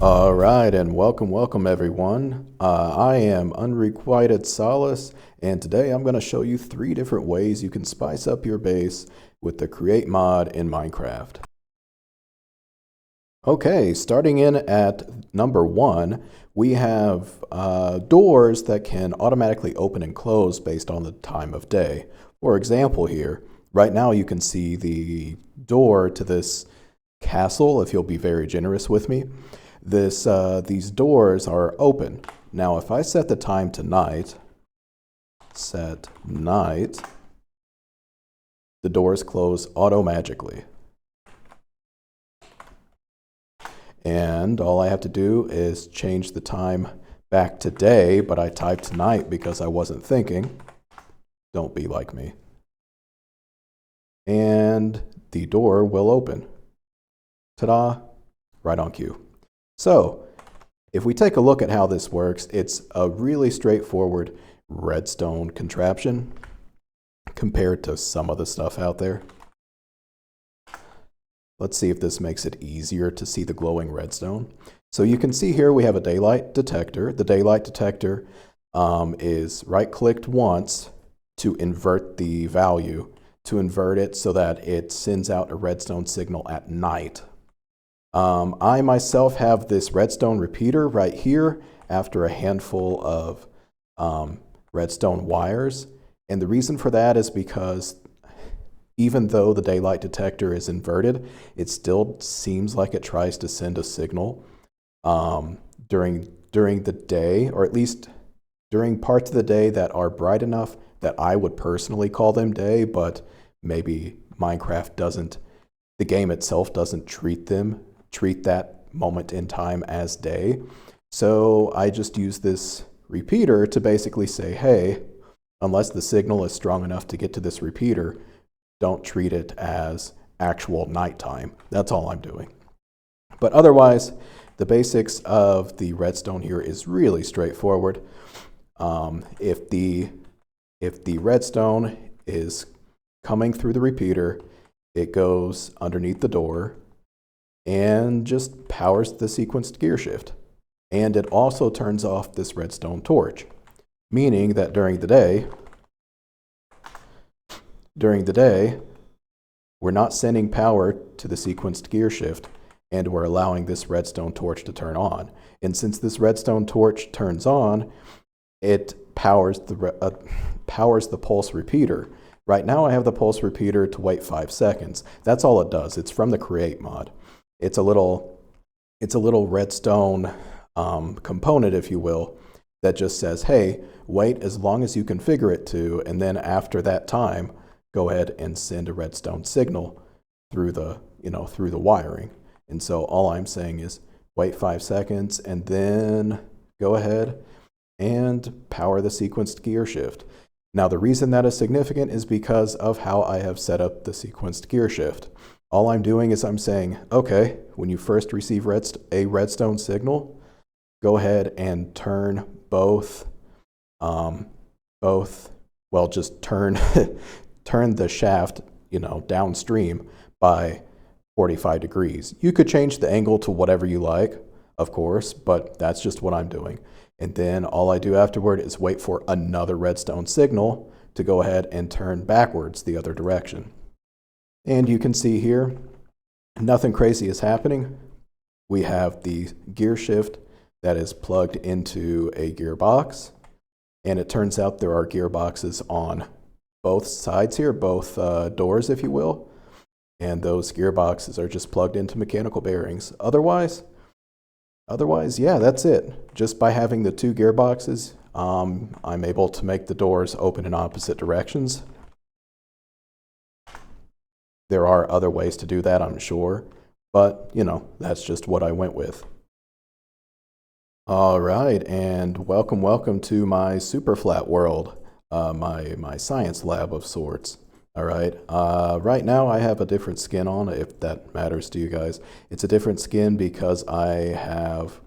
All right, and welcome everyone. I am Unrequited Solace, and today I'm going to show you 3 different ways you can spice up your base with the Create mod in Minecraft. Okay, starting in at number 1, we have doors that can automatically open and close based on the time of day. For example here, right now you can see the door to this castle, if you'll be very generous with me. These doors are open. Now, if I set the time to night, the doors close auto-magically. And all I have to do is change the time back to day, but I typed night because I wasn't thinking. Don't be like me. And the door will open. Ta-da! Right on cue. So, if we take a look at how this works, it's a really straightforward redstone contraption compared to some of the stuff out there. Let's see if this makes it easier to see the glowing redstone. So you can see here we have a daylight detector. The daylight detector is right-clicked once to invert the value, to invert it so that it sends out a redstone signal at night. I myself have this redstone repeater right here after a handful of redstone wires. And the reason for that is because even though the daylight detector is inverted, it still seems like it tries to send a signal during the day, or at least during parts of the day that are bright enough that I would personally call them day, but maybe Minecraft doesn't, the game itself doesn't treat that moment in time as day. So I just use this repeater to basically say, hey, unless the signal is strong enough to get to this repeater, don't treat it as actual nighttime. That's all I'm doing. But otherwise, the basics of the redstone here is really straightforward. If the redstone is coming through the repeater, it goes underneath the door and just powers the sequenced gear shift. And it also turns off this redstone torch, meaning that during the day, we're not sending power to the sequenced gear shift, and we're allowing this redstone torch to turn on. And since this redstone torch turns on, it powers the pulse repeater. Right now I have the pulse repeater to wait 5 seconds. That's all it does. It's from the Create mod. It's a little redstone component, if you will, that just says, hey, wait as long as you configure it to, and then after that time, go ahead and send a redstone signal through the wiring. And so all I'm saying is wait 5 seconds and then go ahead and power the sequenced gear shift. Now the reason that is significant is because of how I have set up the sequenced gear shift. All I'm doing is I'm saying, okay, when you first receive a redstone signal, go ahead and turn just turn turn the shaft, downstream by 45 degrees. You could change the angle to whatever you like, of course, but that's just what I'm doing. And then all I do afterward is wait for another redstone signal to go ahead and turn backwards the other direction. And you can see here, nothing crazy is happening. We have the gear shift that is plugged into a gearbox. And it turns out there are gearboxes on both sides here, both doors, if you will. And those gearboxes are just plugged into mechanical bearings. Otherwise, yeah, that's it. Just by having the 2 gearboxes, I'm able to make the doors open in opposite directions. There are other ways to do that, I'm sure, but that's just what I went with. All right, and welcome to my super flat world, my science lab of sorts. All right, right now I have a different skin on, if that matters to you guys. It's a different skin because I have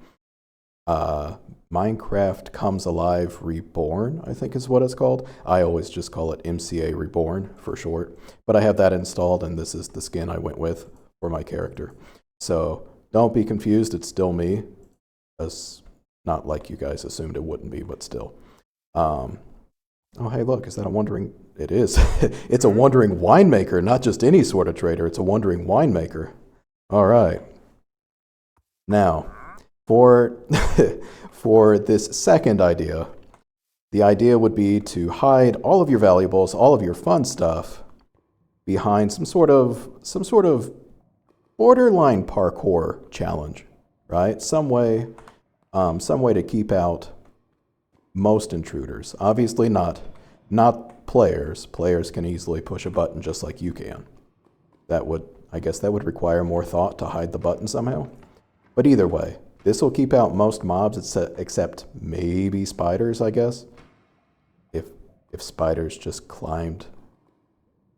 Minecraft Comes Alive Reborn, I think is what it's called. I always just call it MCA Reborn for short, but I have that installed and this is the skin I went with for my character. So don't be confused, it's still me. Not like you guys assumed it wouldn't be, but still. Oh, hey, look, is that a wandering? It is. It's a wandering winemaker, not just any sort of trader. It's a wandering winemaker. All right. Now, for this second idea, the idea would be to hide all of your valuables, all of your fun stuff, behind some sort of borderline parkour challenge, right? Some way to keep out most intruders. Obviously not players. Players can easily push a button just like you can. I guess that would require more thought to hide the button somehow. But either way, this will keep out most mobs except maybe spiders, I guess. If spiders just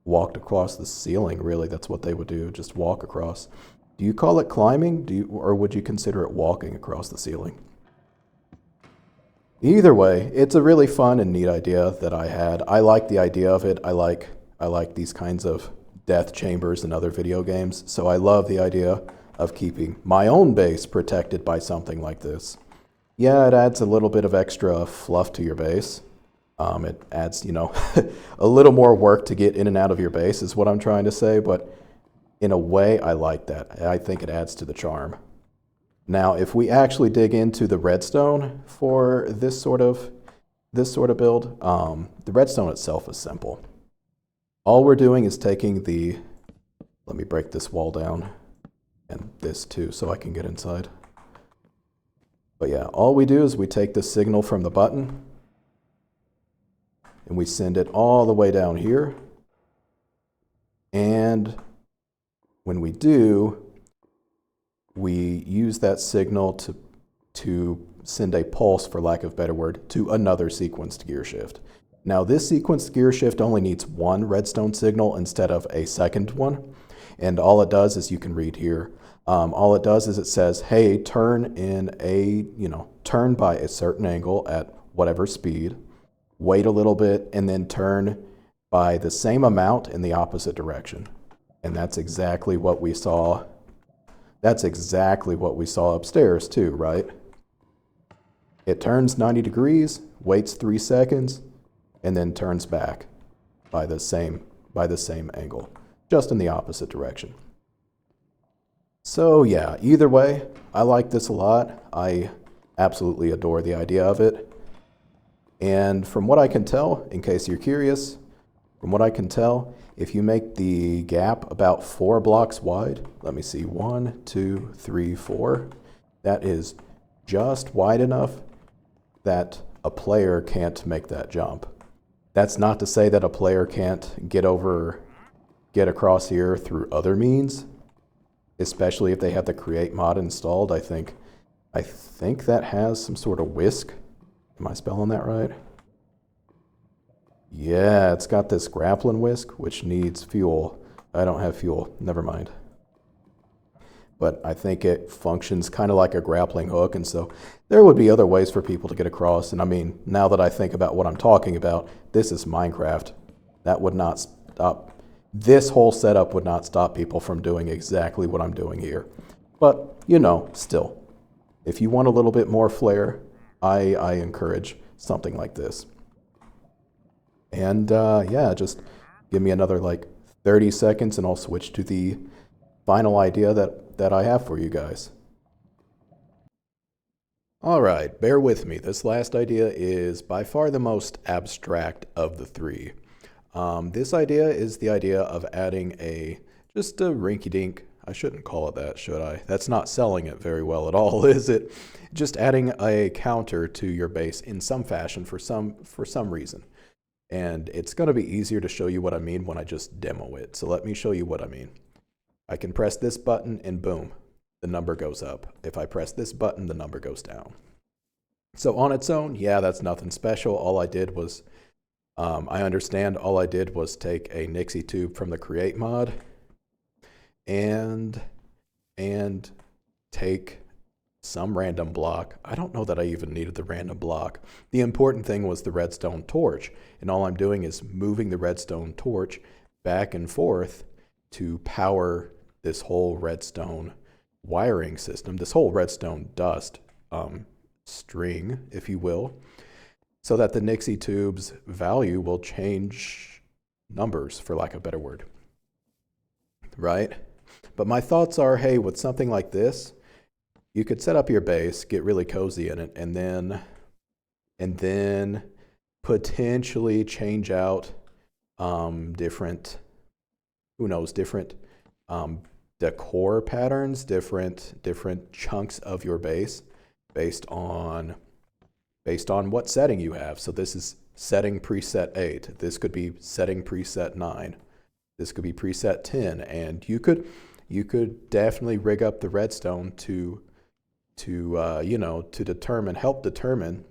walked across the ceiling, really, that's what they would do, just walk across. Do you call it climbing? Or would you consider it walking across the ceiling? Either way, it's a really fun and neat idea that I had. I like the idea of it. I like these kinds of death chambers in other video games, so I love the idea of keeping my own base protected by something like this. Yeah, it adds a little bit of extra fluff to your base. It adds, a little more work to get in and out of your base is what I'm trying to say, but in a way, I like that. I think it adds to the charm. Now, if we actually dig into the redstone for this sort of build, the redstone itself is simple. All we're doing is taking let me break this wall down, and this too, so I can get inside. But yeah, all we do is we take the signal from the button, and we send it all the way down here. And when we do, we use that signal to send a pulse, for lack of a better word, to another sequenced gear shift. Now, this sequenced gear shift only needs one redstone signal instead of a second one. And all it does is, you can read here, all it does is it says, hey, turn by a certain angle at whatever speed, wait a little bit, and then turn by the same amount in the opposite direction. And that's exactly what we saw. That's exactly what we saw upstairs too, right? It turns 90 degrees, waits 3 seconds, and then turns back by the same angle, just in the opposite direction. So yeah, either way, I like this a lot. I absolutely adore the idea of it. And from what I can tell, in case you're curious, from what I can tell, if you make the gap about 4 blocks wide, let me see, 1, 2, 3, 4, that is just wide enough that a player can't make that jump. That's not to say that a player can't get across here through other means, especially if they have the create mod installed. I think that has some sort of whisk. Am I spelling that right? Yeah, it's got this grappling whisk, which needs fuel. I don't have fuel, never mind. But I think it functions kind of like a grappling hook, and so there would be other ways for people to get across. And I mean, now that I think about what I'm talking about, this is Minecraft. That would not stop. This whole setup would not stop people from doing exactly what I'm doing here. But, still, if you want a little bit more flair, I encourage something like this. And yeah, just give me another 30 seconds and I'll switch to the final idea that I have for you guys. All right, bear with me. This last idea is by far the most abstract of the 3. This idea is the idea of adding just a rinky-dink. I shouldn't call it that, should I? That's not selling it very well at all, is it? Just adding a counter to your base in some fashion for some reason. And it's going to be easier to show you what I mean when I just demo it. So let me show you what I mean. I can press this button and boom, the number goes up. If I press this button, the number goes down. So on its own, yeah, that's nothing special. All I did was, I understand all I did was take a nixie-tube from the create mod and take some random block. I don't know that I even needed the random block. The important thing was the redstone torch. And all I'm doing is moving the redstone torch back and forth to power this whole redstone wiring system, this whole redstone dust. string, if you will, so that the nixie-tube's value will change numbers, for lack of a better word, right? But my thoughts are, hey, with something like this, you could set up your base, get really cozy in it, and then potentially change out different, who knows, different decor patterns, different chunks of your base based on what setting you have. So this is setting preset 8. This could be setting preset 9. This could be preset 10, and you could definitely rig up the redstone to help determine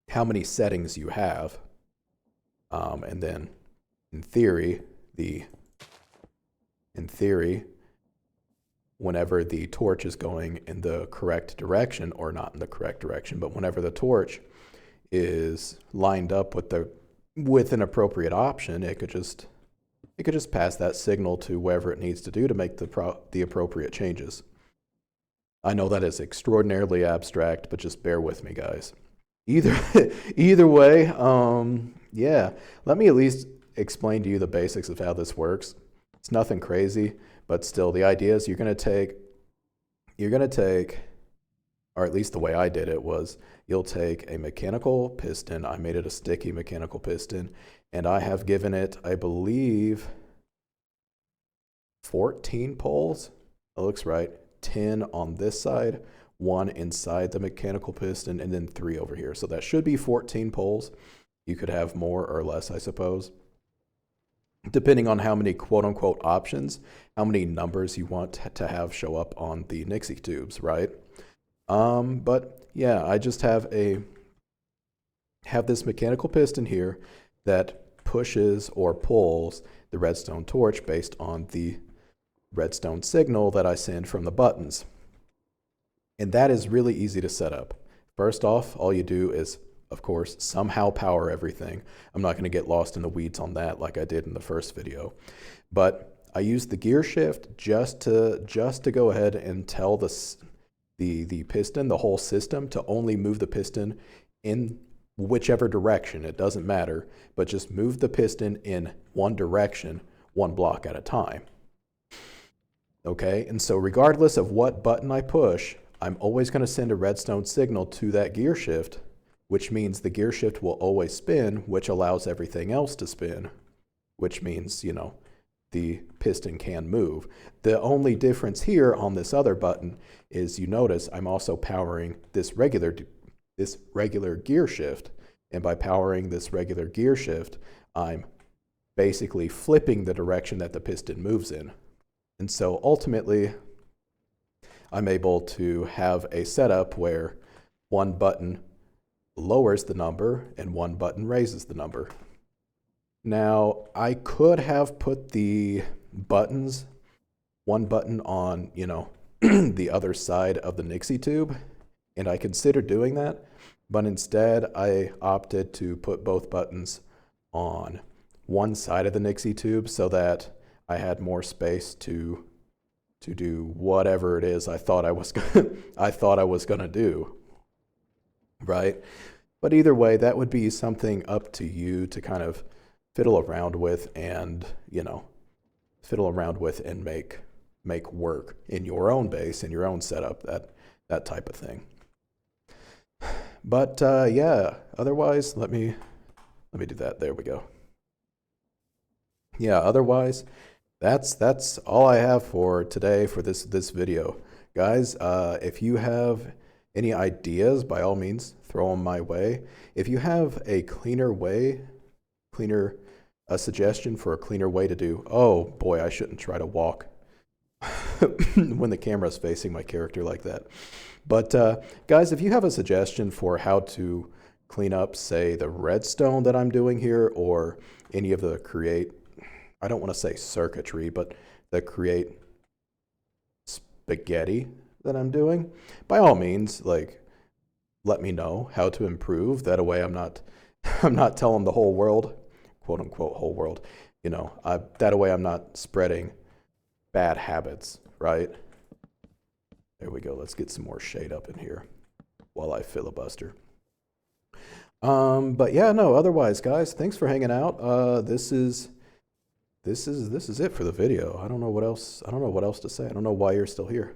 how many settings you have, and then in theory, whenever the torch is going in the correct direction, or not in the correct direction, but whenever the torch is lined up with an appropriate option, it could just pass that signal to wherever it needs to do to make the appropriate changes. I know that is extraordinarily abstract, but just bear with me, guys. Either way, yeah, let me at least explain to you the basics of how this works. It's nothing crazy, but still, the idea is you're gonna take, or at least the way I did it was, you'll take a mechanical piston. I made it a sticky mechanical piston, and I have given it, I believe, 14 poles. That looks right. 10 on this side, 1 inside the mechanical piston, and then 3 over here. So that should be 14 poles. You could have more or less, I suppose, depending on how many quote-unquote options, how many numbers you want to have show up on the nixie tubes, right? But yeah, I just have this mechanical piston here that pushes or pulls the redstone torch based on the redstone signal that I send from the buttons. And that is really easy to set up. First off, all you do is, of course, somehow power everything. I'm not going to get lost in the weeds on that like I did in the first video. But I used the gear shift just to go ahead and tell the piston, the whole system, to only move the piston in whichever direction. It doesn't matter, but just move the piston in one direction, one block at a time. Okay, and so regardless of what button I push, I'm always going to send a redstone signal to that gear shift, which means the gear shift will always spin, which allows everything else to spin, which means, you know, the piston can move. The only difference here on this other button is, you notice I'm also powering this regular gear shift, and by powering this regular gear shift, I'm basically flipping the direction that the piston moves in. And so ultimately, I'm able to have a setup where one button lowers the number and one button raises the number. Now, I could have put the buttons, one button on, you know, the other side of the nixie tube, and I considered doing that, but instead I opted to put both buttons on one side of the nixie tube so that I had more space to do whatever it is I thought I was gonna do, right? But either way, that would be something up to you to kind of fiddle around with and, you know, make work in your own base, in your own setup, that type of thing. But yeah, otherwise, let me do that. There we go. Yeah, otherwise, that's all I have for today for this video. Guys, if you have any ideas, by all means, throw them my way. If you have a a suggestion for a cleaner way to do, oh boy, I shouldn't try to walk when the camera's facing my character like that. But guys, if you have a suggestion for how to clean up, say, the redstone that I'm doing here, or any of the I don't want to say circuitry, but the create spaghetti that I'm doing, by all means, like, let me know how to improve. That way I'm not telling the whole world, quote unquote whole world, you know, that way I'm not spreading bad habits, right? There we go. Let's get some more shade up in here. while I filibuster. But yeah, no, otherwise, guys, thanks for hanging out. This is it for the video. I don't know what else to say. I don't know why you're still here.